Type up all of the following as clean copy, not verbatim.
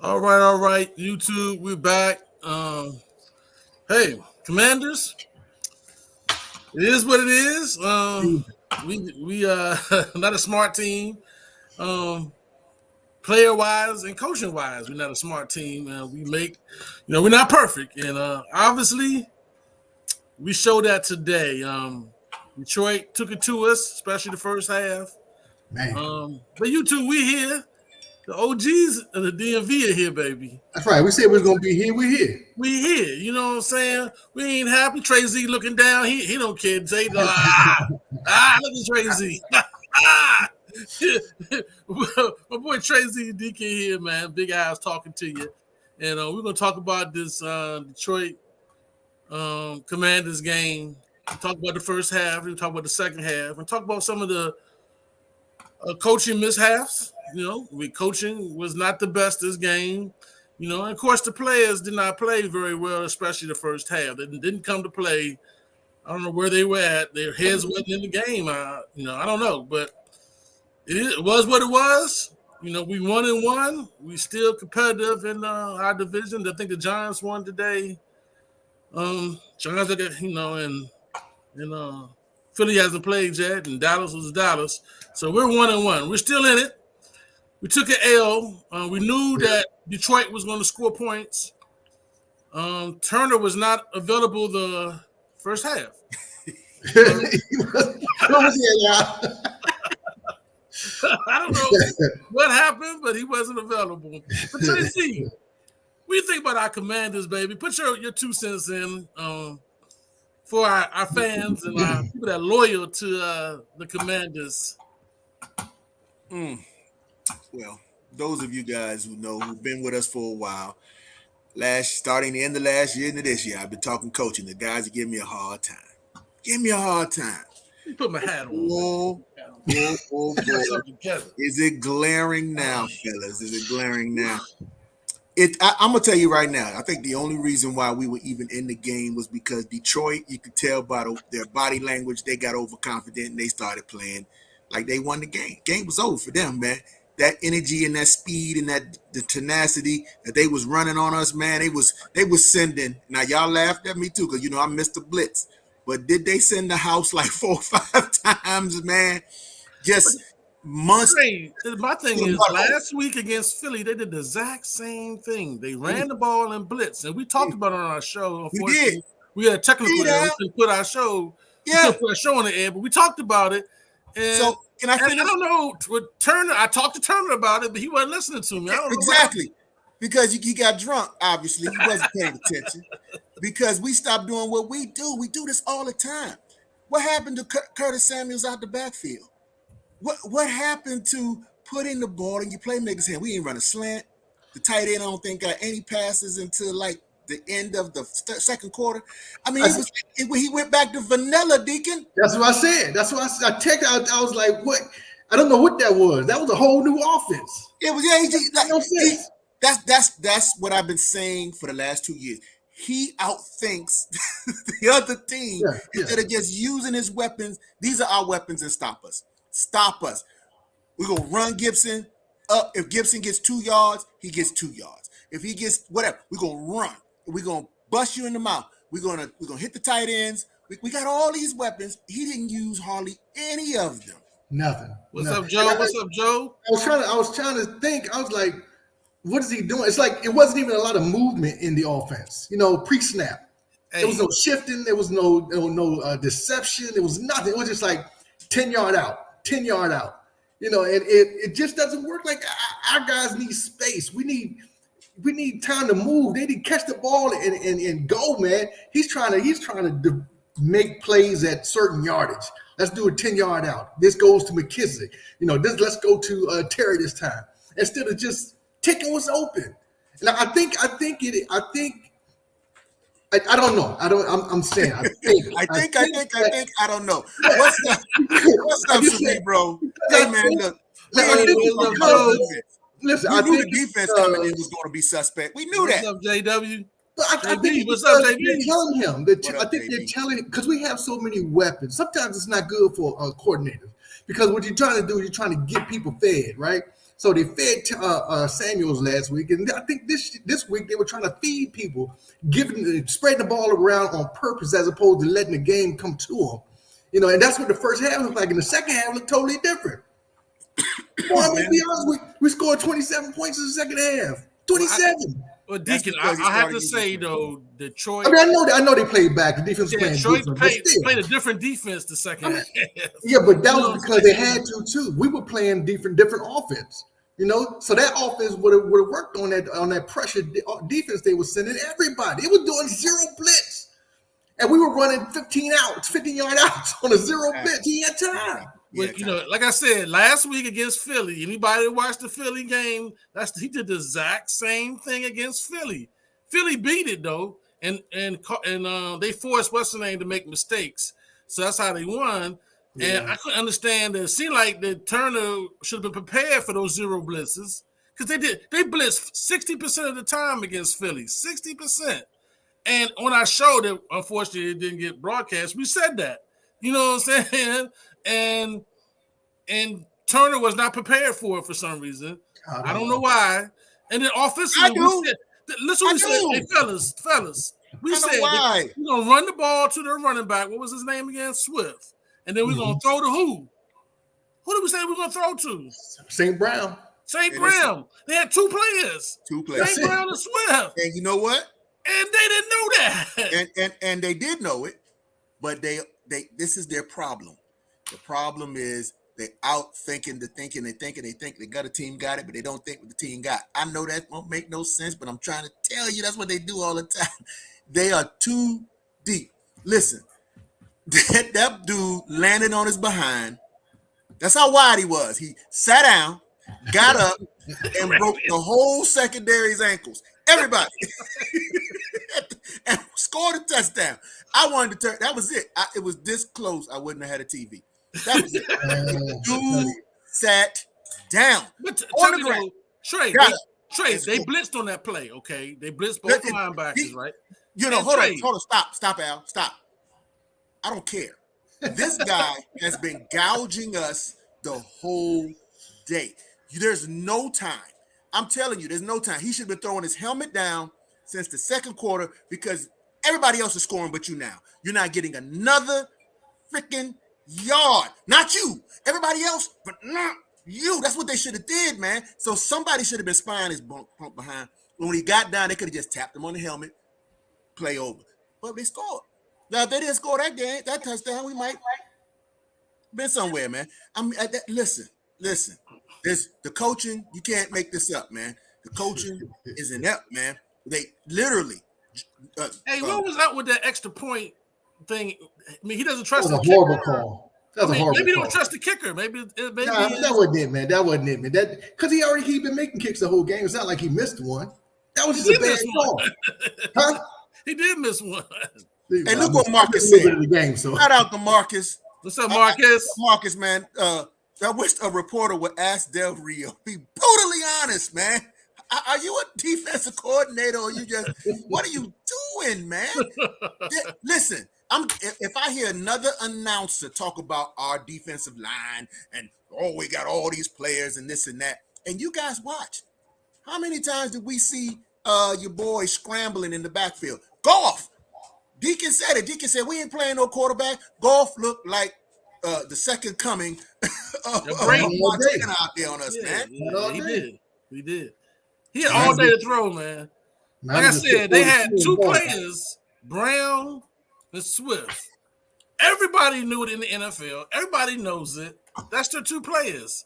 All right, YouTube, we're back. Hey, Commanders, it is what it is. We not a smart team. Um, Player wise and coaching wise, we're not a smart team. We make, we're not perfect, and obviously we showed that today. Detroit took it to us, especially the first half. Man, But you two, we here. The OGs of the DMV are here, baby. that's right. We said we was gonna be here. We here. We here, you know what I'm saying? We ain't happy. Trey Z looking down. He don't care. Say look at Trey Z. My boy Trey Z DK here, man. Big eyes talking to you, and we're gonna talk about this Detroit Commanders game. We talk about the first half. We talk about the second half, and talk about some of the coaching mishaps. Coaching was not the best this game. And of course, the players did not play very well, especially the first half. They didn't come to play. I don't know where they were at. Their heads wasn't in the game. I don't know, but it was what it was. We won and won. We still competitive in our division. I think the Giants won today. Giants, and Philly hasn't played yet, and Dallas was Dallas. So we're 1-1. We're still in it. We took an L. We knew that Detroit was going to score points. Turner was not available the first half. I don't know what happened, but he wasn't available. But Tracy, what do you think about our Commanders, baby? Put your 2 cents in for our fans and our people that are loyal to the Commanders. Well, those of you guys who've been with us for a while, starting the end of last year into this year, I've been talking coaching. The guys are giving me a hard time. Give me a hard time. You put my hat on. Whoa. Is it glaring now, fellas? Is it glaring now? I'm gonna tell you right now. I think the only reason why we were even in the game was because Detroit. You could tell by their body language, they got overconfident and they started playing like they won the game. Game was over for them, man. That energy and that speed and the tenacity that they was running on us, man. They was sending. Now y'all laughed at me too, because I missed the blitz. But did they send the house like 4 or 5 times, man? Just months. My thing is, last week against Philly, they did the exact same thing. They ran the ball and blitz, and we talked about it on our show. Unfortunately, we had technical error. We couldn't put our show. Yeah, put our show on the air, but we talked about it. And so can I finish? I don't know with Turner. I talked to Turner about it, but he wasn't listening to me. I don't know exactly because he got drunk. Obviously, he wasn't paying attention. Because we stopped doing what we do. We do this all the time. What happened to Curtis Samuels out the backfield? What happened to putting the ball in your playmaker's hand? We ain't run a slant. The tight end, I don't think, got any passes until like the end of the second quarter. I mean, he went back to vanilla, Deacon. That's what I said. That's what I texted. I was like, what? I don't know what that was. That was a whole new offense. It was, that's what I've been saying for the last 2 years. He outthinks the other team instead of just using his weapons. These are our weapons and stop us. Stop us. We're going to run Gibson up. If Gibson gets 2 yards, he gets 2 yards. If he gets whatever, we're going to run. We're going to bust you in the mouth. We're going to hit the tight ends. We got all these weapons. He didn't use hardly any of them. Nothing. What's up, Joe? What's up, Joe? I was trying to think. I was like, what is he doing? It's like it wasn't even a lot of movement in the offense. Pre-snap. Hey. There was no shifting. There was no deception. There was nothing. It was just like 10-yard out, 10-yard out. And it just doesn't work. Like our guys need space. We need time to move. They need to catch the ball and go, man. He's trying to make plays at certain yardage. Let's do a 10-yard out. This goes to McKissick. Let's go to Terry this time instead of just taking what's open. And I don't know. I'm saying. I don't know. What's up, Sweet bro? Hey man, look. Listen, I knew the defense coming in was going to be suspect. We knew that. What's up, JW? I think what's up, JB? They're telling him. I think they're telling him because we have so many weapons. Sometimes it's not good for coordinators because what you're trying to do, you're trying to get people fed, right? So they fed Samuels last week, and I think this week they were trying to feed people, spreading the ball around on purpose as opposed to letting the game come to them. And that's what the first half looked like. And the second half looked totally different. Boy, I'm gonna be honest, we scored 27 points in the second half. 27. Well, Deacon, I have to say though, Detroit. I mean, I know they played back. The defense was playing Detroit defense, played a different defense the second half. Yeah, but that was because they had to too. We were playing different offense. So that offense would have worked on that pressure defense they were sending everybody. It was doing zero blitz, and we were running 15-yard outs on a zero blitz. He had time. But like I said, last week against Philly, anybody that watched the Philly game, he did the exact same thing against Philly. Philly beat it though, and they forced what's the name to make mistakes. So that's how they won. Yeah. And I couldn't understand that. It seemed like the Turner should have been prepared for those zero blitzes because they did. They blitzed 60% of the time against Philly, 60%. And on our show that unfortunately it didn't get broadcast, we said that. You know what I'm saying? And Turner was not prepared for it for some reason. I don't know why. And then offensively, listen what we said. Hey, fellas. We said we're going to run the ball to their running back. What was his name again? Swift. And then we're going to throw to who? Who did we say we're going to throw to? St. Brown. St. Brown. They had two players. St. Brown and Swift. And you know what? And they didn't know that. And they did know it, but they this is their problem. The problem is they out thinking the thinking. They think they got a team got it, but they don't think what the team got. I know that won't make no sense, but I'm trying to tell you that's what they do all the time. They are too deep. Listen, that dude landed on his behind. That's how wide he was. He sat down, got up, and broke the whole secondary's ankles. Everybody. And scored a touchdown. I wanted to turn. That was it. It was this close. I wouldn't have had a TV. That was it. Dude sat down. But tell me though, Trey, they blitzed on that play. Okay, they blitzed both linebackers, right? Hold on, stop, Al, stop. I don't care. This guy has been gouging us the whole day. There's no time. I'm telling you, there's no time. He should have been throwing his helmet down since the second quarter because everybody else is scoring but you now. You're not getting another freaking yard. Not you. Everybody else, but not you. That's what they should have did, man. So somebody should have been spying his bump behind. When he got down, they could have just tapped him on the helmet, play over. But they scored. Now, if they didn't score that touchdown, we might been somewhere, man. Listen. There's the coaching. You can't make this up, man. The coaching is inept, man. They literally. What was that with that extra point thing? I mean, he doesn't trust the horrible call. That was a horrible maybe call. Don't trust the kicker. Maybe that wasn't it, man. That wasn't it, man. Because he'd been making kicks the whole game. It's not like he missed one. That was just a bad call. Huh? He did miss one. Hey, look what Marcus said. Shout out to Marcus. What's up, Marcus? Marcus, man. I wish a reporter would ask Del Rio. Be brutally honest, man. Are you a defensive coordinator or you just what are you doing, man? Listen, if I hear another announcer talk about our defensive line and we got all these players and this and that, and you guys watch. How many times did we see your boy scrambling in the backfield? Goff. Deacon said it. Deacon said we ain't playing no quarterback. Goff looked like the second coming of Montana out there on us, man. Yeah, he did. He had all day to throw, man. Like I said, they had two players, Brown and Swift. Everybody knew it in the NFL. Everybody knows it. That's their two players.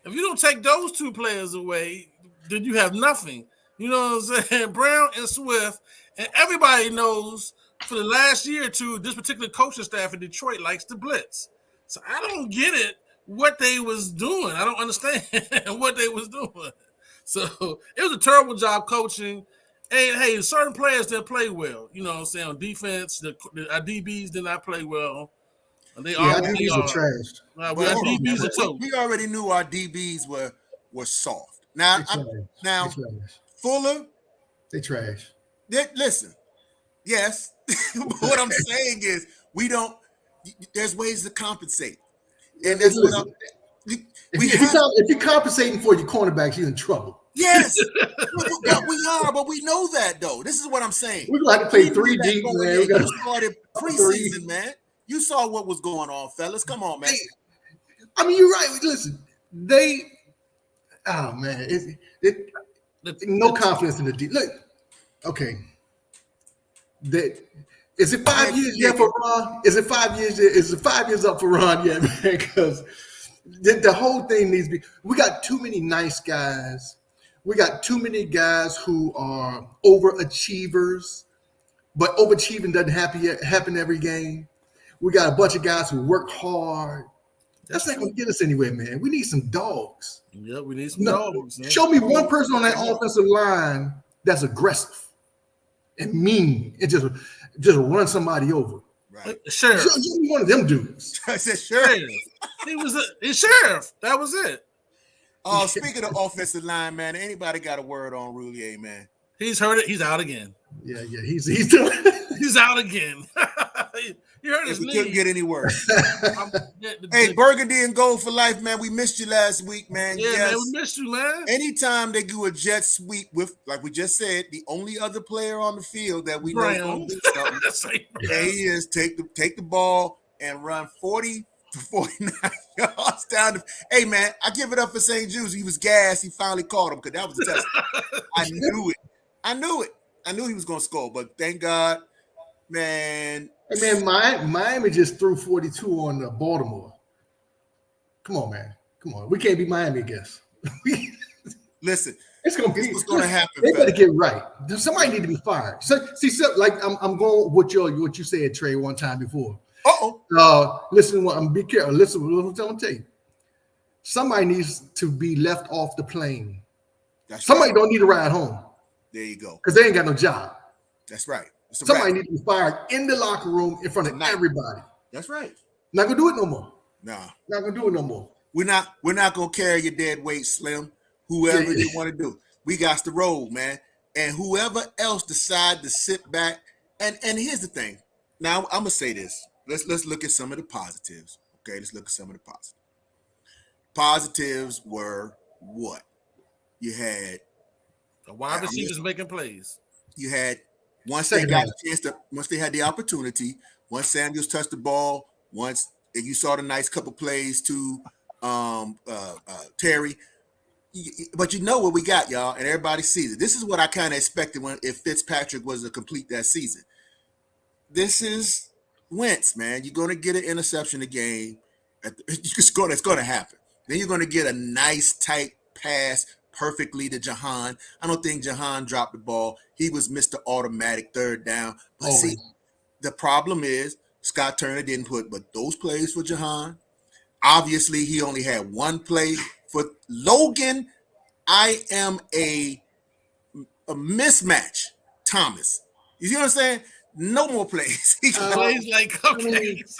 If you don't take those two players away, then you have nothing. You know what I'm saying? Brown and Swift, and everybody knows for the last year or two, this particular coaching staff in Detroit likes to blitz. So I don't get it, what they was doing. I don't understand what they was doing. So it was a terrible job coaching. Hey, certain players that play well, you know what I'm saying, on defense, our DBs did not play well. They our DBs are trash. We already knew our DBs were soft. Now, Fuller, they trash. Listen, yes. What I'm saying is there's ways to compensate. And If you're compensating for your cornerbacks, you're in trouble. Yes, but we are. But we know that though. This is what I'm saying. We're gonna have to play 3 deep, man. You started preseason, man. You saw what was going on, fellas. Come on, man. Hey, I mean, you're right. Listen, oh man, no confidence in the deep. Look, okay. Is it 5 years yet for Ron? Is it 5 years? Is it 5 years up for Ron yet, man? Because the whole thing needs to be. We got too many nice guys. We got too many guys who are overachievers, but overachieving doesn't happen every game. We got a bunch of guys who work hard. That's not going to get us anywhere, man. We need some dogs. Yeah, we need some dogs. Man. Show me one person on that offensive line that's aggressive and mean and just run somebody over. Right. Sheriff. Show me one of them dudes. I said sheriff. He was a sheriff. That was it. Speaking of offensive line, man, anybody got a word on Roulier, man? He's hurt it. He's out again. Yeah, he's doing. He's out again. He hurt his knee. Couldn't get any worse. Hey, Burgundy and Gold for life, man. We missed you last week, man. Yeah, man, we missed you, man. Anytime they do a jet sweep with, like we just said, the only other player on the field that we know is going to do something. There he is. Take the ball and run 40 to 49 yards down. Hey, man, I give it up for St. Jude's. He was gassed. He finally caught him because that was a test. I knew it. I knew he was going to score, but thank God, man. Hey, man, Miami just threw 42 on Baltimore. Come on, man. Come on. We can't be Miami, I guess. Listen, it's going to be what's going to happen. They better get right. Somebody need to be fired. So like I'm going with what you said, Trey, one time before. Listen, be careful. Listen to what I'm going to tell you. Somebody needs to be left off the plane. Somebody don't need to ride home. There you go. Because they ain't got no job. That's right. Somebody needs to be fired in the locker room in front of everybody. That's right. Not gonna do it no more. Nah. Not gonna do it no more. We're not gonna carry your dead weight, Slim. Whoever you want to do. We got to roll, man. And whoever else decide to sit back. And here's the thing. Now I'm gonna say this. Let's look at some of the positives. Okay, let's look at some of the positives. Positives were what? You had the wide receivers making plays. You had once they got a chance to, once they had the opportunity, once Samuels touched the ball, once you saw the nice couple plays to Terry. But you know what we got, y'all, and everybody sees it. This is what I kind of expected if Fitzpatrick was to complete that season. This is Wentz, man. You're going to get an interception a game. It's going to happen. Then you're going to get a nice tight pass perfectly to Jahan. I don't think Jahan dropped the ball. He was Mr. Automatic third down. But see, the problem is Scott Turner didn't put but those plays for Jahan. Obviously, he only had one play for Logan. I am a mismatch, Thomas. You see what I'm saying? No more plays. He plays like cupcakes.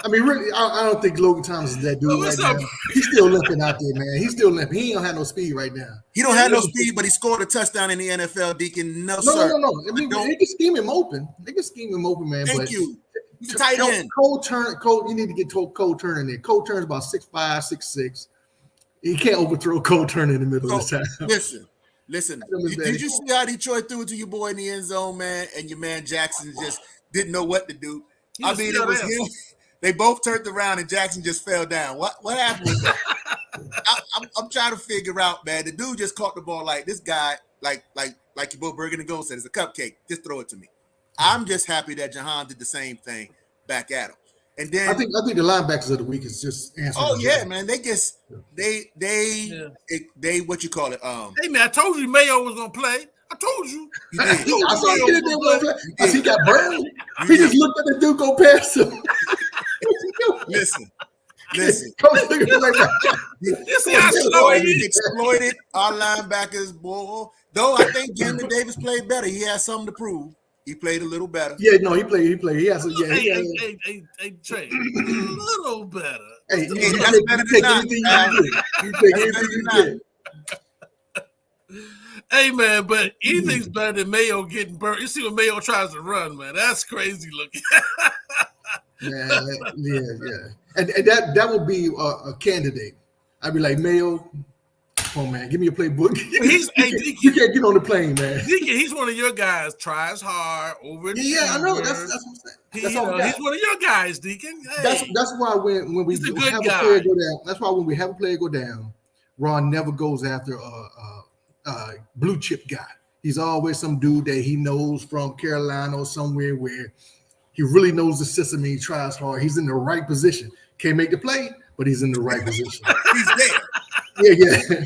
I mean, really, I don't think Logan Thomas is that dude right now. He's still limping out there, man. He's still limping. He don't have no speed right now. He don't have no speed, but he scored a touchdown in the NFL, Deacon. No, sir. No. I mean, they can scheme him open. Man. Thank you. He's a tight end. Cole, you need to get Cole Turner in there. Cole Turner's about 6'5", 6'6". He can't overthrow Cole Turner in the middle of the time. Listen. Did you see how Detroit threw it to your boy in the end zone, man? And your man Jackson just didn't know what to do. I mean, it was him. They both turned around and Jackson just fell down. What happened? I'm trying to figure out, man. The dude just caught the ball like this guy, like your boy Bergen and Gold said, it's a cupcake. Just throw it to me. I'm just happy that Jahan did the same thing back at him. And then I think the linebackers of the week is just answering. Oh yeah, man. They just they what you call it? Hey man, I told you Mayo was gonna play. I told you. He got burned. He just looked at the dude go past him. Listen. You see how slow he exploited our linebackers, boy. Though I think Jimmy Davis played better. He had something to prove. He played a little better. Yeah, no, he played. He has a Hey, Trey, a little better. Hey, that's better than not. Hey man, but anything's better than Mayo getting burnt. You see when Mayo tries to run, man. That's crazy looking. Man, yeah. And that would be a candidate. I'd be like, Mayo, come on, man, give me a playbook. He's you can't get on the plane, man. Deacon, he's one of your guys. Tries hard over. Yeah, I know. That's what I'm saying. That's all he's one of your guys, Deacon. Hey. That's why when we have a player go down, that's why when we have a player go down, Ron never goes after a blue chip guy. He's always some dude that he knows from Carolina or somewhere where he really knows the system and he tries hard. He's in the right position. Can't make the play, but he's in the right position. He's there. Yeah.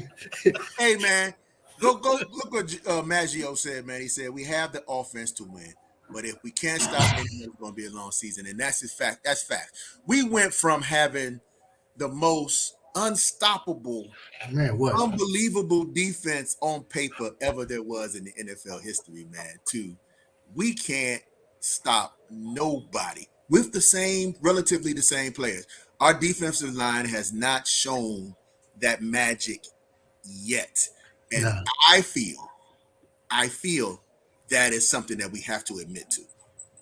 Hey, man, go look what Maggio said, man. He said, we have the offense to win, but if we can't stop it, it's going to be a long season. And that's his fact. That's fact. We went from having the most unstoppable, unbelievable defense on paper ever there was in the NFL history, man, to we can't stop nobody with relatively the same players. Our defensive line has not shown that magic yet. And I feel that is something that we have to admit to.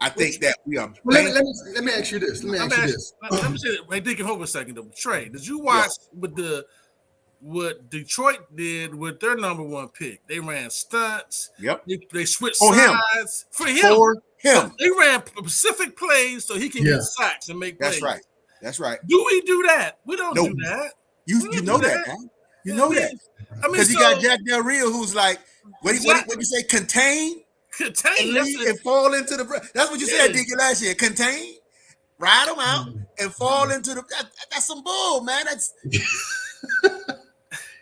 I think that we are. Let me ask you this. Let me say, wait, Deacon, hold on a second. Though. Trey, did you watch what Detroit did with their number one pick? They ran stunts. Yep. They switched sides for him. They ran specific plays so he can get sacks and make plays. That's right. Do we do that? We don't do that. You know that, man. You know that. I mean, because you got Jack Del Rio, who's like, what you say? Contain and fall into the. That's what you said, Deacon, last year. Contain, ride them out, and fall into the. That's some bull, man. That's.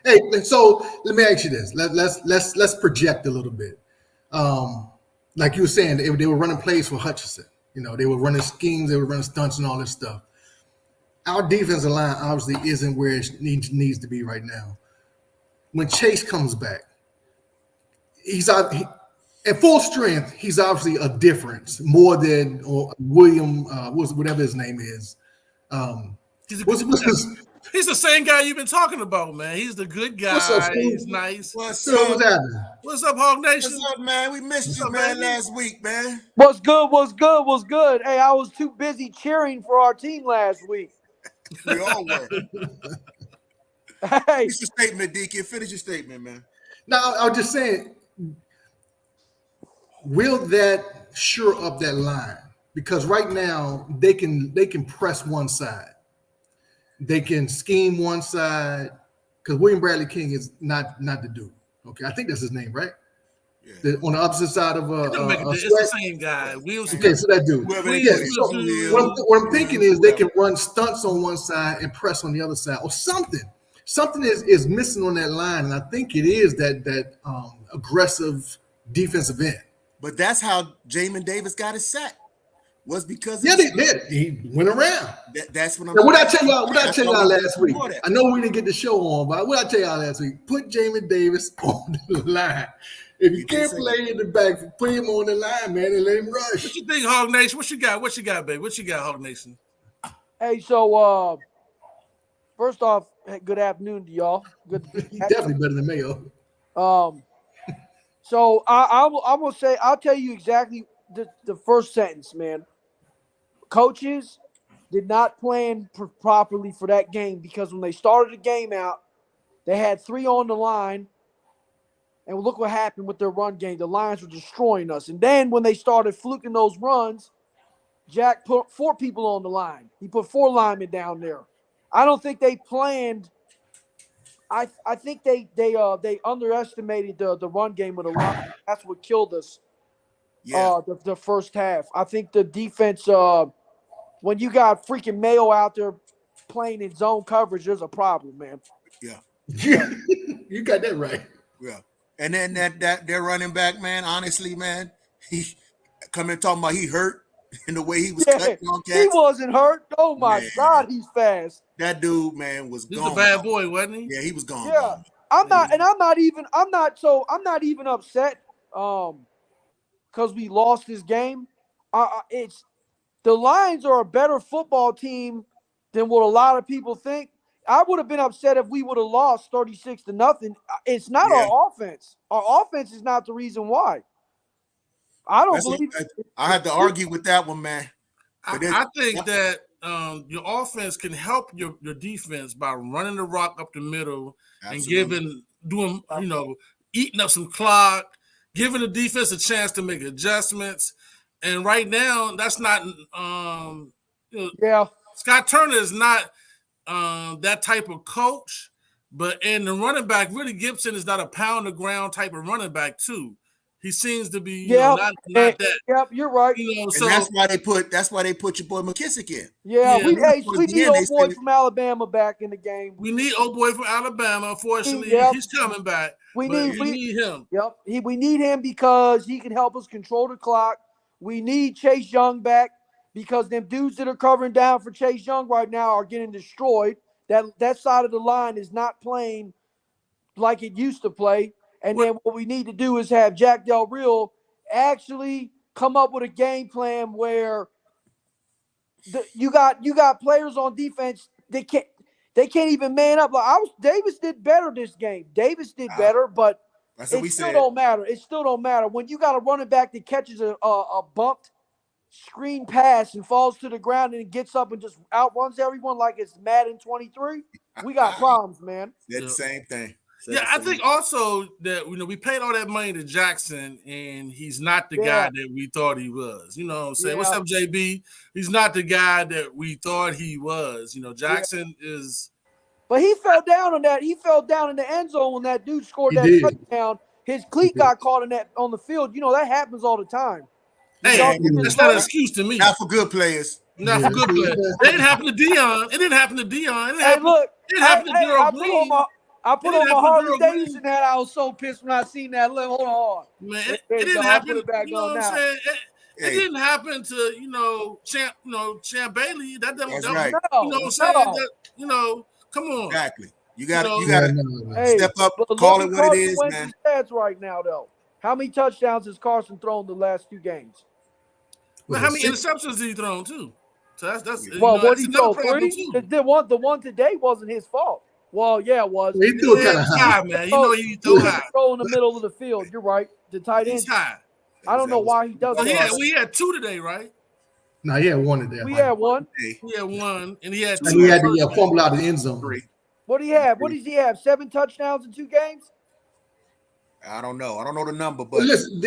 Hey, so let me ask you this. Let's project a little bit. Like you were saying, they were running plays for Hutchinson. You know, they were running schemes, they were running stunts and all this stuff. Our defensive line obviously isn't where it needs to be right now. When Chase comes back, he's out at full strength. He's obviously a difference more than William, whatever his name is. He's the same guy you've been talking about, man. He's the good guy. What's up, he's nice. What's happening? What's up, Hog Nation? What's up, man? We missed you, man, last week, man. What's good? Hey, I was too busy cheering for our team last week. We all were. Hey. Finish your statement, Deacon. Finish your statement, man. No, I was just saying, will that shore up that line? Because right now they can press one side. They can scheme one side because William Bradley King is not the dude. Okay, I think that's his name, right? Yeah. On the opposite side of it's the same guy. Okay, so that dude. What I'm thinking is they can run stunts on one side and press on the other side, or something. Something is missing on that line, and I think it is that aggressive defensive end. But that's how Jamin Davis got his sack. Was because they did. He went around. That's what I'm. What I tell y'all last week? I know we didn't get the show on, but what I tell y'all last week? Put Jamin Davis on the line. If you can't play in the back, put him on the line, man, and let him rush. What you think, Hog Nation? What you got, baby? What you got, Hog Nation? Hey, so first off, good afternoon to y'all. Good. Definitely better than Mayo. So I will say, I'll tell you exactly the first sentence, man. Coaches did not plan properly for that game because when they started the game out, they had 3 on the line, and look what happened with their run game. The Lions were destroying us. And then when they started fluking those runs, Jack put 4 people on the line. He put 4 linemen down there. I don't think they planned. I think they underestimated the run game of the line. That's what killed us. Yeah. The first half. I think the defense. When you got freaking Mayo out there playing in zone coverage, there's a problem, man. Yeah. You got that right. Yeah. And then that their running back, man, honestly, man, he coming talking about he hurt in the way he was cutting on cats. He wasn't hurt. Oh my God, he's fast. That dude, man, was gone. He's a bad boy, wasn't he? Yeah, he was gone. Yeah. I'm not even upset because we lost this game. It's the Lions are a better football team than what a lot of people think. I would have been upset if we would have lost 36-0. It's not our offense. Our offense is not the reason why. I don't believe. I had to argue with that one, man. I think that your offense can help your defense by running the rock up the middle and doing eating up some clock, giving the defense a chance to make adjustments. And right now, that's not. Scott Turner is not that type of coach, and the running back, really, Gibson is not a pound the ground type of running back too. He seems to be not that. Yep, you're right. So that's why they put your boy McKissick in. Yeah, we need old boy from Alabama back in the game. We need old boy from Alabama. Unfortunately, he's coming back. We need him. Yep, we need him because he can help us control the clock. We need Chase Young back because them dudes that are covering down for Chase Young right now are getting destroyed. That side of the line is not playing like it used to play. And then what we need to do is have Jack Del Rio actually come up with a game plan where you got players on defense they can't even man up. Davis did better this game. Davis did better, but it still don't matter. It still don't matter when you got a running back that catches a bumped screen pass and falls to the ground and gets up and just outruns everyone like it's Madden 23. We got problems, man. That's the same thing. I think also that we paid all that money to Jackson, and he's not the guy that we thought he was. You know what I'm saying? What's up, JB? He's not the guy that we thought he was. Jackson is. But he fell down on that. He fell down in the end zone when that dude scored touchdown. His cleat got caught on the field. That happens all the time. Hey, that's not an excuse to me. Not for good players. Not for good players. It didn't happen to Dion. It didn't happen to Dion. It happened to Gerald Green. I put on my Harley Davidson hat. I was so pissed when I seen that. Hold on. Man, it didn't happen. You know what I'm saying? It didn't happen to Champ Bailey. That doesn't. Right. You know what I'm saying? Come on. Exactly. You got to step up, call it what it is, man. Stats right now, though. How many touchdowns has Carson thrown the last 2 games? Well, how many interceptions did he throw too? So that's what he throw 3. The one today wasn't his fault. Well, yeah, it was. He threw kind of high, man. He threw high. Throw in the middle of the field. You're right. The tight end. He's high. I don't know why he does that. We had 2 today, right? No, he had 1 today. We had 1. He had 1, and he had 2. And he had the fumble out of the end zone. 3. What do you have? What does he have? 7 touchdowns in 2 games? I don't know. I don't know the number, but listen,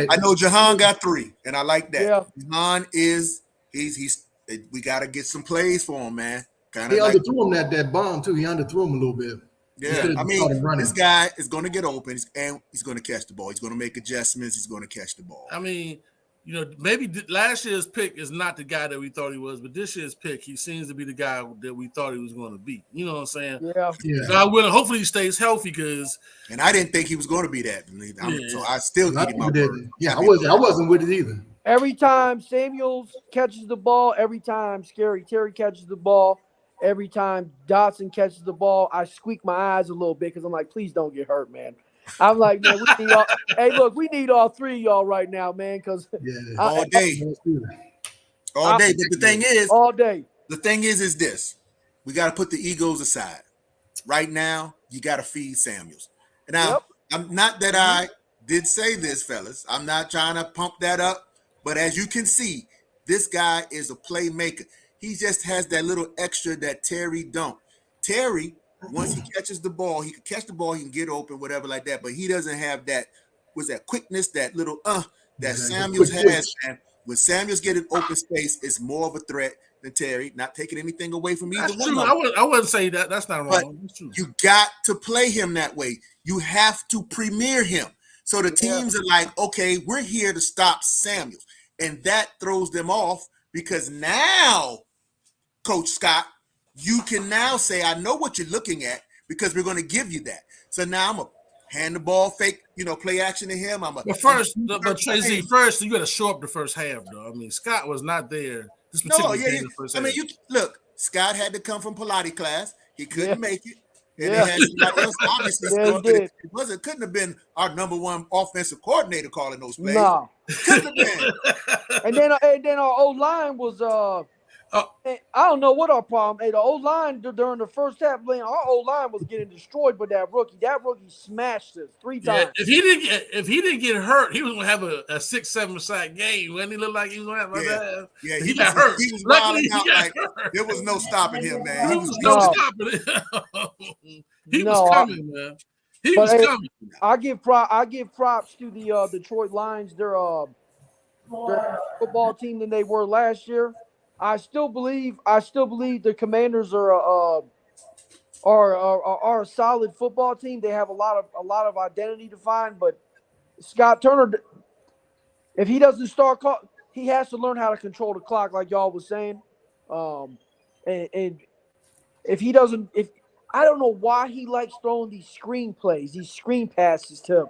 I know Jahan got 3, and I like that. Yeah. Jahan is he's we got to get some plays for him, man. He underthrew him that bomb too. He underthrew him a little bit. Yeah, I mean, this guy is going to get open, and he's going to catch the ball. He's going to make adjustments. He's going to catch the ball. I mean, maybe last year's pick is not the guy that we thought he was, but this year's pick, he seems to be the guy that we thought he was going to be. You know what I'm saying? Yeah. God willing, hopefully he stays healthy And I didn't think he was going to be that. So I still give him my word. Yeah, I wasn't with it either. Every time Samuels catches the ball, every time Scary Terry catches the ball, every time Dotson catches the ball, I squeak my eyes a little bit because I'm like, please don't get hurt, man. I'm like, man, we need all. Hey, look, we need all 3 of y'all right now, man. Because all day. But the thing is, all day. The thing is this: we got to put the egos aside. Right now, you got to feed Samuels. And now, I'm not that I did say this, fellas. I'm not trying to pump that up, but as you can see, this guy is a playmaker. He just has that little extra that Terry don't. Terry, once he catches the ball, he can catch the ball, he can get open, whatever like that. But he doesn't have that quickness, that little that Samuels has. And when Samuels get an open space, it's more of a threat than Terry. Not taking anything away from either one. True. I wouldn't say that. That's not wrong. But that's true. You got to play him that way. You have to premiere him. So the teams are like, okay, we're here to stop Samuels. And that throws them off because now, Coach Scott, you can now say, I know what you're looking at because we're going to give you that. So now I'm going to hand the ball, fake, play action to him. But Tracy, first, you got to show up the first half, though. I mean, Scott was not there this particular game in the first half. Look, Scott had to come from Pilates class. He couldn't make it. And he had somebody else, obviously. It couldn't have been our number 1 offensive coordinator calling those plays. No. Couldn't have been. and then our O-line was I don't know what our problem. Hey, the O line during the first half, man, our O line was getting destroyed by that rookie. That rookie smashed us 3 times. If he didn't get hurt, he was gonna have a 6-7 sack game. When he looked like he was gonna have that. Yeah, he got hurt. He was Luckily, wilding out got like hurt. there was no stopping him, man. There was no stopping it. He was coming, man. He was coming. I give props to the Detroit Lions. They're a football team than they were last year. I still believe the Commanders are a solid football team. They have a lot of identity to find, but Scott Turner, if he doesn't start, he has to learn how to control the clock, like y'all was saying. And if he doesn't, I don't know why he likes throwing these screen plays, these screen passes to him.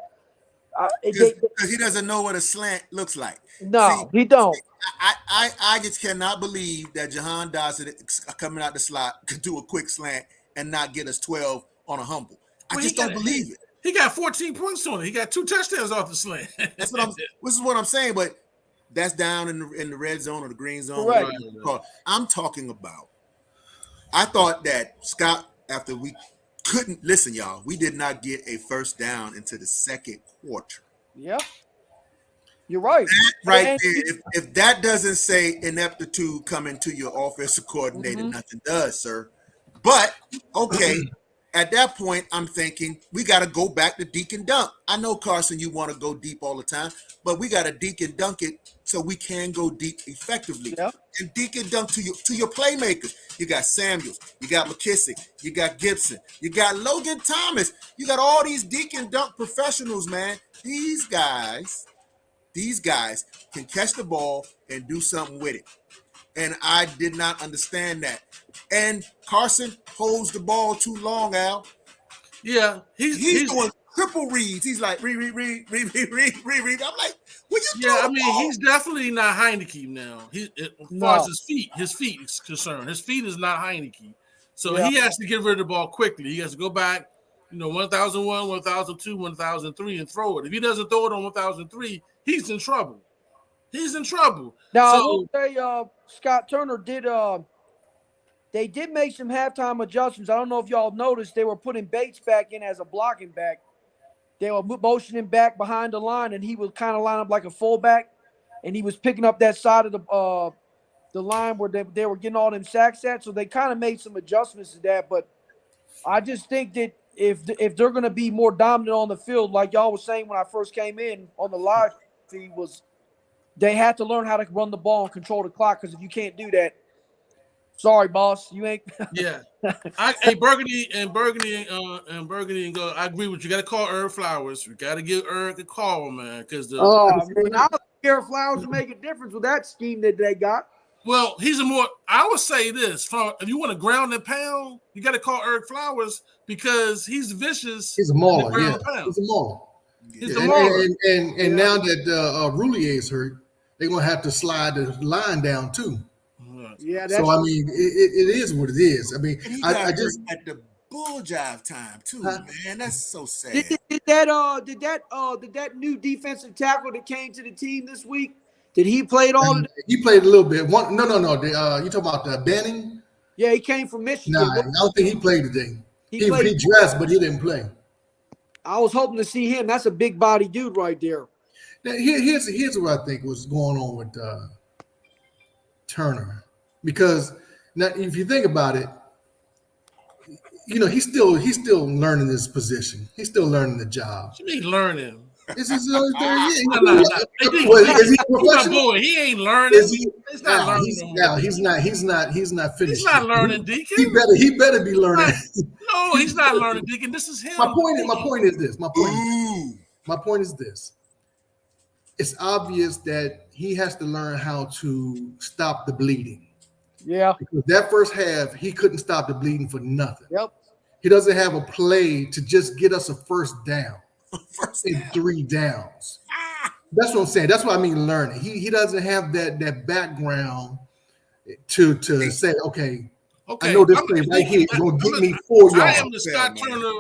Because he doesn't know what a slant looks like. No, he don't. I just cannot believe that Jahan Dodson coming out the slot could do a quick slant and not get us 12 on a humble. I just don't believe it. He got 14 points on it. He got 2 touchdowns off the slant. This is what I'm saying, but that's down in the red zone or the green zone. Right. I'm talking about. I thought that Scott, after we couldn't listen, y'all, we did not get a first down into the second quarter. Yep. You're right. That right there. If that doesn't say ineptitude coming to your offensive coordinator, nothing does, sir. But okay, at that point, I'm thinking we got to go back to deke and dunk. I know, Carson, you want to go deep all the time, but we got to deke and dunk it so we can go deep effectively. Yep. And deke and dunk to your playmakers. You got Samuels, you got McKissick, you got Gibson, you got Logan Thomas. You got all these deke and dunk professionals, man. These guys can catch the ball and do something with it. And I did not understand that. And Carson holds the ball too long, Al. Yeah, he's doing triple reads. He's like, read. I'm like, will you yeah, I mean, he's definitely not Heineke now. As far as his feet is concerned. His feet is not Heineke. So he has to get rid of the ball quickly. He has to go back, 1001, 1002, 1003 and throw it. If he doesn't throw it on 1003, he's in trouble. Now, I will say, Scott Turner they did make some halftime adjustments. I don't know if y'all noticed, they were putting Bates back in as a blocking back. They were motioning back behind the line, and he was kind of lined up like a fullback, and he was picking up that side of the line where they were getting all them sacks at. So they kind of made some adjustments to that. But I just think that if they're going to be more dominant on the field, like y'all was saying when I first came in on the live feed, was they had to learn how to run the ball and control the clock, because if you can't do that, sorry, boss, you ain't. Yeah, Burgundy and go. I agree with you. Got to call Herb Flowers. We got to give Herb a call, man, because I don't care if Flowers will make a difference with that scheme that they got. Well, he's a more. I would say this: if you want to ground and pound, you got to call Herb Flowers because he's vicious. He's a mauler. Yeah, he's a mauler. And now that Roulier is hurt, they're gonna have to slide the line down too. Yeah, so I mean, it is what it is. I mean, I just at the bull jive time too, man. That's so sad. Did that new defensive tackle that came to the team this week? Did he play it all? He played a little bit. No. You talking about Banning? Yeah, he came from Michigan. Nah, I don't think he played today. He dressed, but he didn't play. I was hoping to see him. That's a big body dude right there. Now, here's what I think was going on with Turner. Because now, if you think about it, he's still learning his position. He's still learning the job. What you mean learning? This is his third year. Is he professional? He ain't learning. He's not learning. He's not finished. He's not learning, Deacon. He better be learning. No, he's not learning, Deacon. This is him. My point is this. It's obvious that he has to learn how to stop the bleeding. Yeah. Because that first half, he couldn't stop the bleeding for nothing. Yep. He doesn't have a play to just get us a first down. In 3 downs. That's what I'm saying. That's what I mean learning. He doesn't have that background to say, okay, I know this play right here is going to get me 4 yards. I am the Scott Turner,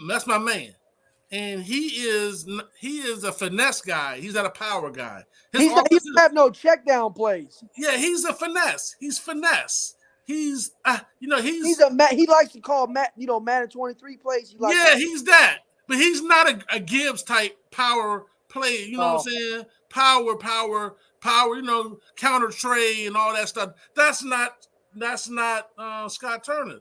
that's my man. and he is a finesse guy. He's not a power guy. He doesn't have no check down plays. Yeah, he's a finesse. He's finesse. He's he likes to call Madden 23 plays. He's that. But he's not a Gibbs type power play. You know what I'm saying? Power, counter trade and all that stuff. That's not Scott Turner.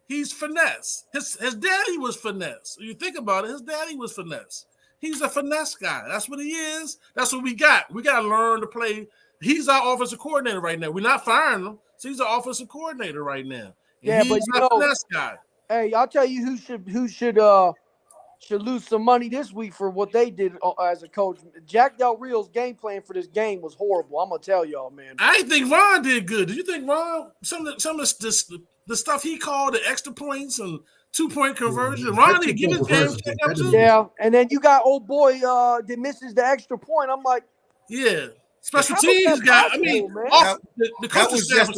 He's finesse. His daddy was finesse. You think about it, his daddy was finesse. He's a finesse guy. That's what he is. That's what we got. We got to learn to play. He's our offensive coordinator right now. We're not firing him. So he's our offensive coordinator right now. And he's a finesse guy. Hey, I'll tell you who should lose some money this week for what they did as a coach. Jack Del Rio's game plan for this game was horrible. I'm gonna tell y'all, man. I didn't think Ron did good. Did you think Ron some of the stuff he called the extra points and 2-point conversion? Ron didn't get his game checked up too. Yeah, and then you got old boy that misses the extra point. I'm like, yeah, special teams guy. I mean, the coaching staff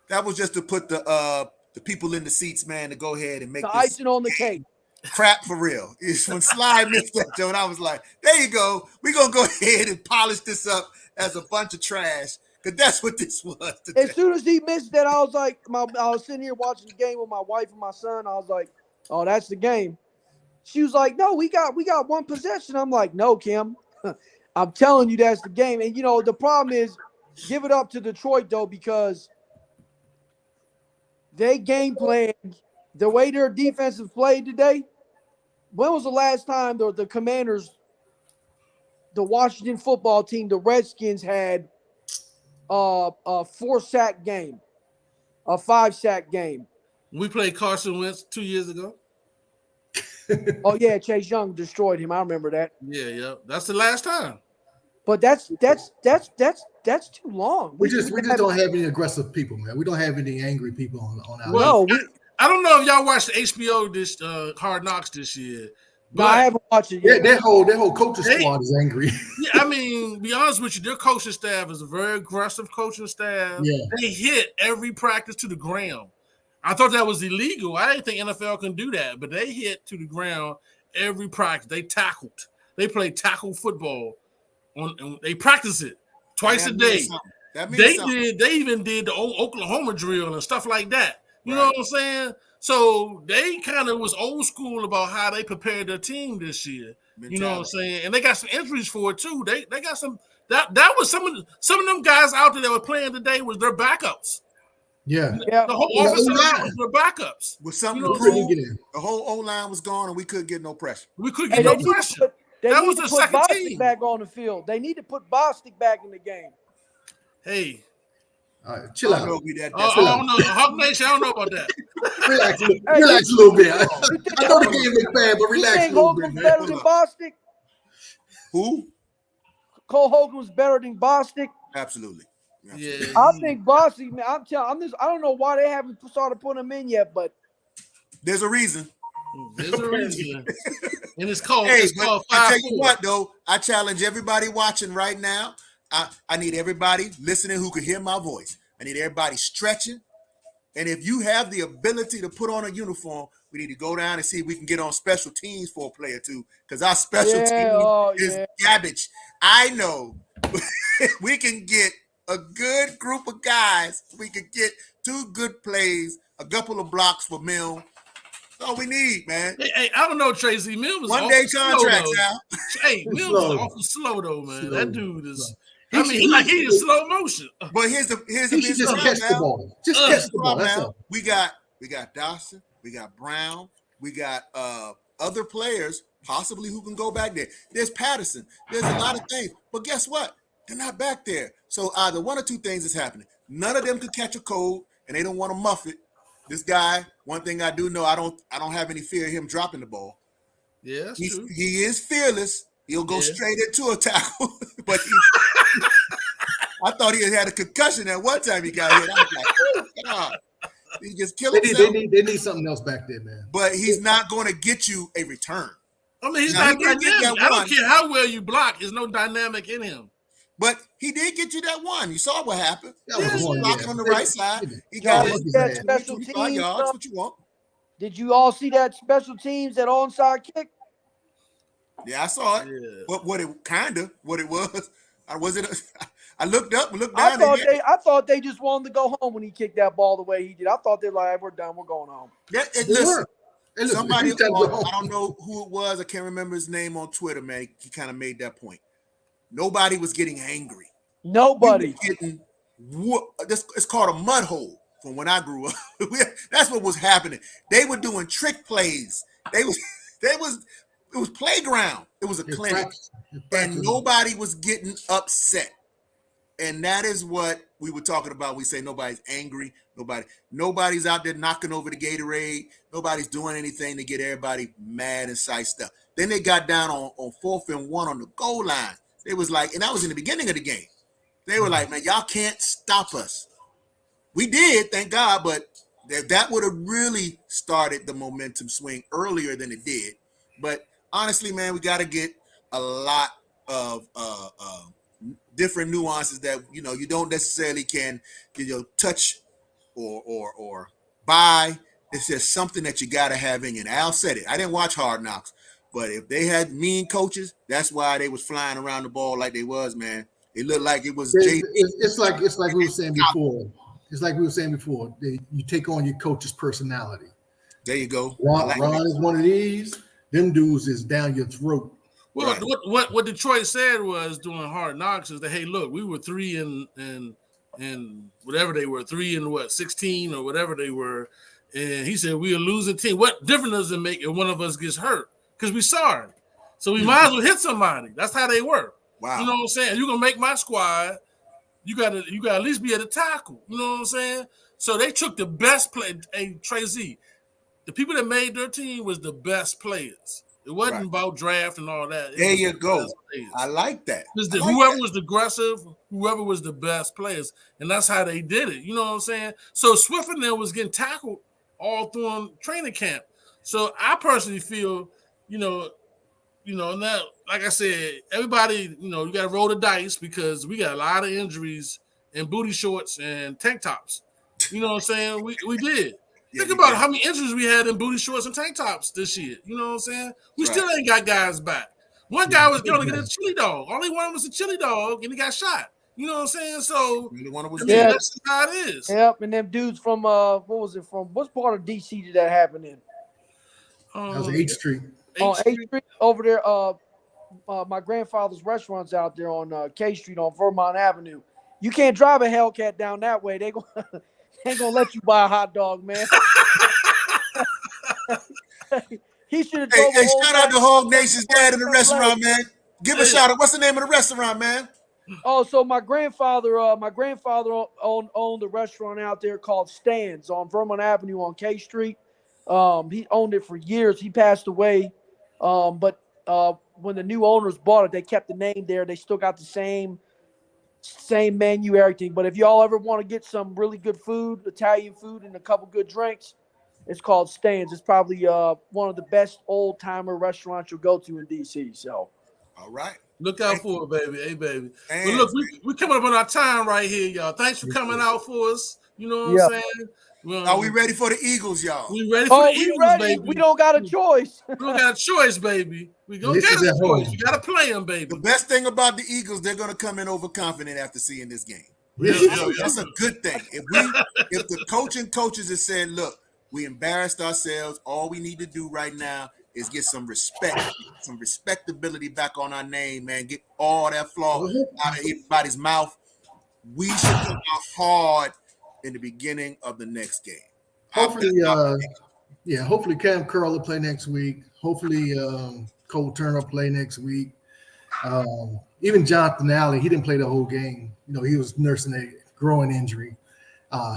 that was just to put the people in the seats, man, to go ahead and make the icing on the cake. Crap for real. It's when Sly missed that, Joe, and I was like, there you go. We're going to go ahead and polish this up as a bunch of trash, because that's what this was today. As soon as he missed that, I was like, I was sitting here watching the game with my wife and my son. I was like, oh, that's the game. She was like, no, we got one possession. I'm like, no, Kim. I'm telling you that's the game. And, the problem is, give it up to Detroit, though, because they game planned the way their defensive played today. When was the last time the Commanders, the Washington football team, the Redskins had a 4-sack game, a 5-sack game? We played Carson Wentz 2 years ago. Oh yeah, Chase Young destroyed him. I remember that. Yeah, that's the last time. But that's too long. We just don't have any aggressive people, man. We don't have any angry people on our. Well, I don't know if y'all watched the HBO Hard Knocks this year. But I haven't watched it yet. That whole coaching squad is angry. Yeah, I mean, be honest with you, their coaching staff is a very aggressive coaching staff. Yeah. They hit every practice to the ground. I thought that was illegal. I didn't think NFL can do that, but they hit to the ground every practice. They tackled. They played tackle football. They practice it twice a day. They even did the Oklahoma drill and stuff like that. You know what I'm saying? So they kind of was old school about how they prepared their team this year. You know what I'm saying? And they got some injuries for it too. They got some that was some of them guys out there that were playing today was their backups. Yeah. The whole offensive line was their backups. With something the whole O-line was gone and we couldn't get no pressure. We couldn't get no pressure. That was the second team back on the field. They need to put Bostic back in the game. Hey. All right, chill out. I don't know. Hawk Nation, I don't know about that. Relax a little bit. I know the game is bad, but relax a little bit, man. Better than Bostic? Who? Cole Hogan's better than Bostic? Absolutely. Yeah. I think Bostic, man, I don't know why they haven't started putting him in yet, but there's a reason. There's a reason. And it's called, I tell you what, though, I challenge everybody watching right now. I need everybody listening who can hear my voice. I need everybody stretching. And if you have the ability to put on a uniform, we need to go down and see if we can get on special teams for a play or two. Because our special team is garbage. I know we can get a good group of guys. We can get 2 good plays, a couple of blocks for Mill. That's all we need, man. Hey, I don't know, Tracy. Mill was one-day contracts now. Hey, Mill was awful slow though, man. That dude is. I mean, he in slow motion. But here's the just catch the ball. Just catch the ball. That's all. We got Dawson, we got Brown, we got other players possibly who can go back there. There's Patterson. There's a lot of things. But guess what? They're not back there. So either one or two things is happening. None of them could catch a cold, and they don't want to muff it. This guy, one thing I do know, I don't have any fear of him dropping the ball. Yeah, that's true. He is fearless. He'll go straight into a tackle, but I thought he had a concussion at one time he got hit. I was like, oh, God. He just killed himself. They need something else back there, man. But he's not going to get you a return. I mean, he's not dynamic. I don't care how well you block. There's no dynamic in him. But he did get you that one. You saw what happened. That was one, blocking on the right side. He got that special teams. yards. What you want? Did you all see that special teams, that onside kick? Yeah, I saw it. Yeah. What it was. I looked up and looked down. I thought they just wanted to go home when he kicked that ball the way he did. I thought they were like, we're done, we're going home. Yeah, They listen, were. Hey, listen, somebody, he's time to go home. I don't know who it was. I can't remember his name on Twitter, man. He kind of made that point. Nobody was getting angry. Nobody. Getting it's called a mud hole from when I grew up. That's what was happening. They were doing trick plays. It was playground. It was a clinic. And nobody was getting upset. And that is what we were talking about. We say nobody's angry. Nobody's out there knocking over the Gatorade. Nobody's doing anything to get everybody mad and sized up. Then they got down on 4th and 1 on the goal line. It was like, and that was in the beginning of the game. They were like, man, y'all can't stop us. We did, thank God, but that would have really started the momentum swing earlier than it did. But honestly, man, we got to get a lot of different nuances that you don't necessarily can touch or buy. It's just something that you got to have in you. And Al said it. I didn't watch Hard Knocks, but if they had mean coaches, that's why they was flying around the ball like they was, man. It looked like it was. It's like we were saying before. It's like we were saying before. You take on your coach's personality. There you go. Ron is one of these. Them dudes is down your throat. Well, right. What Detroit said was doing Hard Knocks is that, hey, look, we were 3 and whatever they were, 3 and 16 or whatever they were, and he said we are losing team. What difference does it make if one of us gets hurt? Because we sorry, so we might as well hit somebody. That's how they work. Wow. You know what I'm saying? You're gonna make my squad. You gotta at least be able to tackle. You know what I'm saying? So they took the best play. Hey, Trey Z, the people that made their team was the best players. It wasn't about draft and all that. There you go. I like that. Whoever was aggressive, whoever was the best players, and that's how they did it. You know what I'm saying? So Swift and them was getting tackled all through training camp. So I personally feel, now, like I said, everybody, you got to roll the dice because we got a lot of injuries in booty shorts and tank tops. You know what I'm saying? We did. Think about how many injuries we had in booty shorts and tank tops this year. You know what I'm saying? We still ain't got guys back. One guy was going to get a chili dog. Only one was a chili dog, and he got shot. You know what I'm saying? So that's how it is. Yep, and them dudes from what part of DC did that happen in? That was 8th Street. On 8th Street over there. My grandfather's restaurant's out there on K Street on Vermont Avenue. You can't drive a Hellcat down that way. They ain't gonna let you buy a hot dog, man. He should have. Hey, shout out to Hog Nation's dad in the restaurant, man. Give a shout out. What's the name of the restaurant, man? Oh, so my grandfather owned the restaurant out there called Stan's on Vermont Avenue on K Street. He owned it for years. He passed away, but when the new owners bought it, they kept the name there. They still got the same menu, everything. But if y'all ever want to get some really good food, Italian food, and a couple good drinks, it's called Stan's. It's probably one of the best old timer restaurants you'll go to in DC. So, all right, look out for it, baby. Hey, baby. But look, we coming up on our time right here, y'all. Thanks for coming out for us. You know what I'm saying? Well, are we ready for the Eagles, y'all? We ready for the Eagles, baby. We don't got a choice. We don't got a choice, baby. We gonna get a choice. We gotta play them, baby. The best thing about the Eagles, they're gonna come in overconfident after seeing this game. That's a good thing. If the coaches have said, look, we embarrassed ourselves, all we need to do right now is get some respect, some respectability back on our name, man. Get all that flaw out of everybody's mouth. We should come out hard in the beginning of the next game. Hopefully, hopefully Cam Curl will play next week. Hopefully, Cole Turner will play next week. Even Jonathan Allen, he didn't play the whole game. He was nursing a growing injury.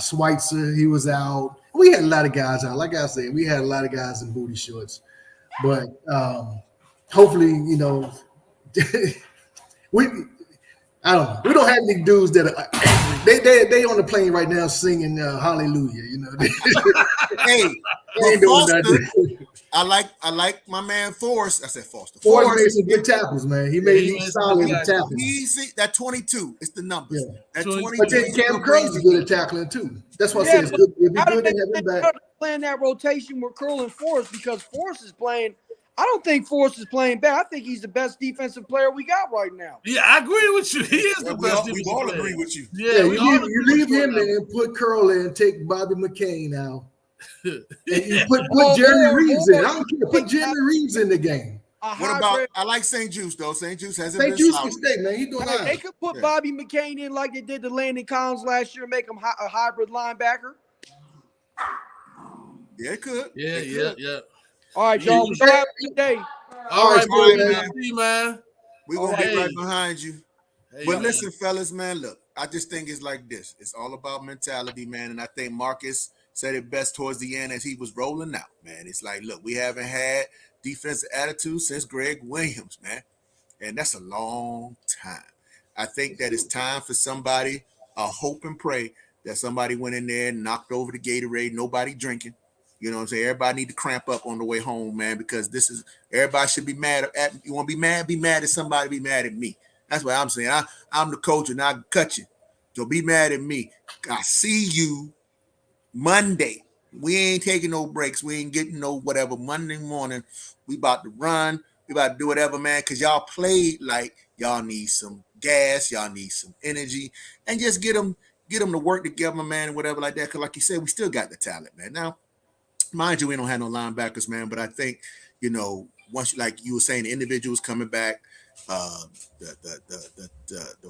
Schweitzer, he was out. We had a lot of guys out. Like I said, we had a lot of guys in booty shorts. But hopefully, I don't know. We don't have any dudes that are angry. They on the plane right now singing Hallelujah. Hey, ain't doing that. I like my man Forrest. I said Foster. Forrest made some good tackles, man. He made solid tackles. Easy. That 22. It's the numbers. Yeah. That 22. But then Cam Curl's good at tackling too. That's why I said it'd be good to have him back. Playing that rotation with Curl and Forrest because Forrest is playing. I don't think Forrest is playing bad. I think he's the best defensive player we got right now. Yeah, I agree with you. He is the We best. all defensive all player. agree with you. Yeah, we all you agree leave with him you. in, put Curl in, take Bobby McCain out, and you put Or- Jerry or- Reeves or- in. I don't care. Put Jerry Reeves in the game. A What about? hybrid. I like St. Juice though. St. Juice hasn't St. been Juice solid. can stay, man. He doing all Hey, they right. could put Yeah. Bobby McCain in like they did to Landon Collins last year, make him a hybrid linebacker. Yeah, it could. Yeah, It yeah, could. yeah. All right, Yeah, y'all. you- Y'all have a good day. All right, All right, man. man. See, man. We're gonna Hey. be right behind you. Hey, But man. listen, fellas, man, look, I just think it's like this. It's all about mentality, man. And I think Marcus said it best towards the end as he was rolling out, man. It's like, look, we haven't had defensive attitude since Greg Williams, man. And that's a long time. I think that it's time for somebody, I hope and pray that somebody went in there and knocked over the Gatorade, nobody drinking. You know what I'm saying? Everybody need to cramp up on the way home, man, because this is, everybody should be mad at, you want to be mad at somebody, be mad at me. That's what I'm saying. I'm the coach and I cut you. So be mad at me. I see you Monday. We ain't taking no breaks. We ain't getting no whatever. Monday morning, we about to run. We about to do whatever, man, because y'all played like y'all need some gas. Y'all need some energy. And just get them to work together, man, and whatever like that. Because like you said, we still got the talent, man. Now, mind you, we don't have no linebackers, man, but I think, you know, once, like you were saying, the individuals coming back, the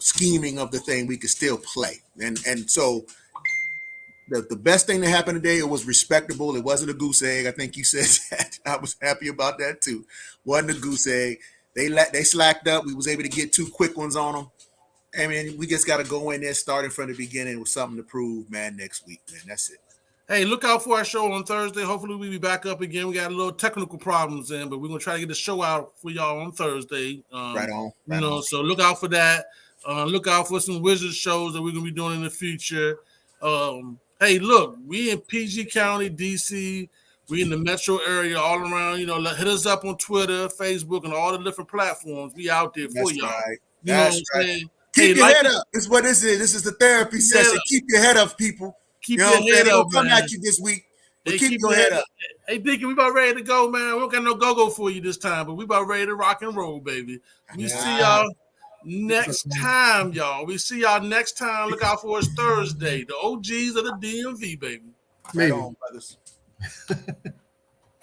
scheming of the thing, we could still play. And so the best thing that happened today, it was respectable. It wasn't a goose egg. I think you said that. I was happy about that too. Wasn't a goose egg. They slacked up. We was able to get 2 quick ones on them. I mean, we just got to go in there starting from the beginning with something to prove, man, next week, man. That's it. Hey, look out for our show on Thursday. Hopefully we'll be back up again. We got a little technical problems in, but we're going to try to get the show out for y'all on Thursday. Right on. Right You know, on. so look out for that. Look out for some Wizards shows that we're going to be doing in the future. Hey, look, we in PG County, DC. We in the metro area all around. You know, hit us up on Twitter, Facebook, and all the different platforms. We out there for That's y'all. right. You know That's what I'm right. saying? Keep Hey, your head up. This is what this is. This is the therapy session. up. Keep your head up, people. Keep You know your what I'm saying? head They gonna up, come man. at you this week, but Hey, keep your head up. Hey, Deacon, we about ready to go, man. We don't got no go-go for you this time, but we about ready to rock and roll, baby. We see y'all next time, y'all. We see y'all next time. Look out for us Thursday. The OGs of the DMV, baby. Right Maybe. on, brothers.